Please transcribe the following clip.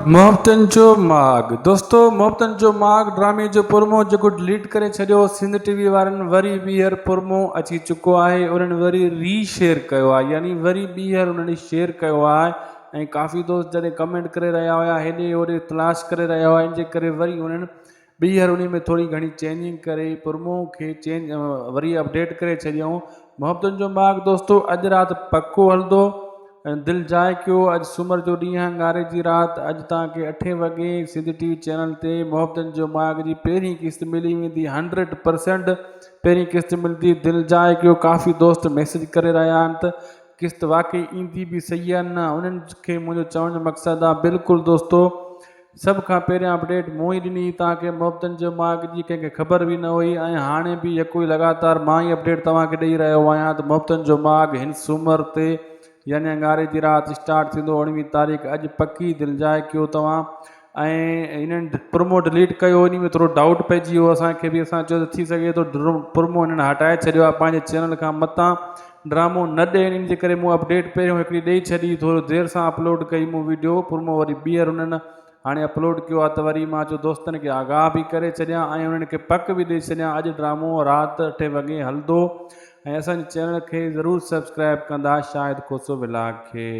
मोहब्बतन जो माग दोस्तों मोहब्बतन जो माग ड्रामे जो प्रोमो जो डिलीट करे छो सिंध टीवी वारनि वरी ॿीहर प्रोमो अची चुको है उन्हनि वरी रीशेयर किया आहे यानी वरी ॿीहर उन्होंने शेयर किया है ऐं काफ़ी दोस्त जैसे कमेंट करे रहा हुआ हेॾे होॾे तलाश करे रहा हुआ इन करे वरी उन्हनि ॿीहर उन में थोड़ी घणी चेंजिंग करे प्रोमो के चेंज वरी अपडेट करे छॾियऊं। मोहब्बतन जो माग दोस्तों अॼु राति पक्को हलंदो दिल जाए क्यों अज सूमर जो ॾींहुं आहे ॻारे जी रात अज तक 8 वगे सिंध टीवी चैनल ते मोहब्बतन जो माग जी पहिरीं किस्त मिली वेंदी 100% पहिरीं किस्त मिलती दिल जाए क्यों। काफ़ी दोस्त मैसेज करे रहा आहिनि त किस्त वाकई ईंदी भी सही है न उन्हनि खे मुंहिंजो चवण जो मक़सदु आहे बिल्कुलु दोस्तों सब खां पहिरियां अपडेट मूं ही ॾिनी तव्हांखे मोहब्बतन जो माग जी कंहिंखे ख़बर भी न हुई ऐं हाणे भी यको ई लगातार मां ही अपडेट तव्हांखे ॾेई रहियो आहियां त मोहब्बतन जो माग हिन सूमर ते यानी ॻारे जी रात स्टार्ट थींदो 19 तारीख़ अॼु पक्की दिल जाए क्यों तव्हां ऐं इन्हनि प्रोमो डिलीट कयो इन में थोरो डाउट पइजी वियो असांखे बि असां चयो थी सघे थो प्रोमो इन्हनि हटाए छॾियो आहे पंहिंजे चैनल खां मथां ड्रामो न ॾियनि इन जे करे मूं अपडेट पहिरियों हिकिड़ी ॾेई छॾी थोरो देरि सां अपलोड कई मूं वीडियो प्रोमो वरी ॿीहर उन्हनि हाणे अपलोड किया तो वरी मां चयो दोस्तनि खे आगाह भी करे छॾियां ऐं उन्हनि खे पक भी ॾेई छॾियां अॼु ड्रामो राति 8 वगे हलंदो ऐं असांजे चैनल खे ज़रूरु सब्सक्राइब कंदा शाहिद खोसो विलाग खे।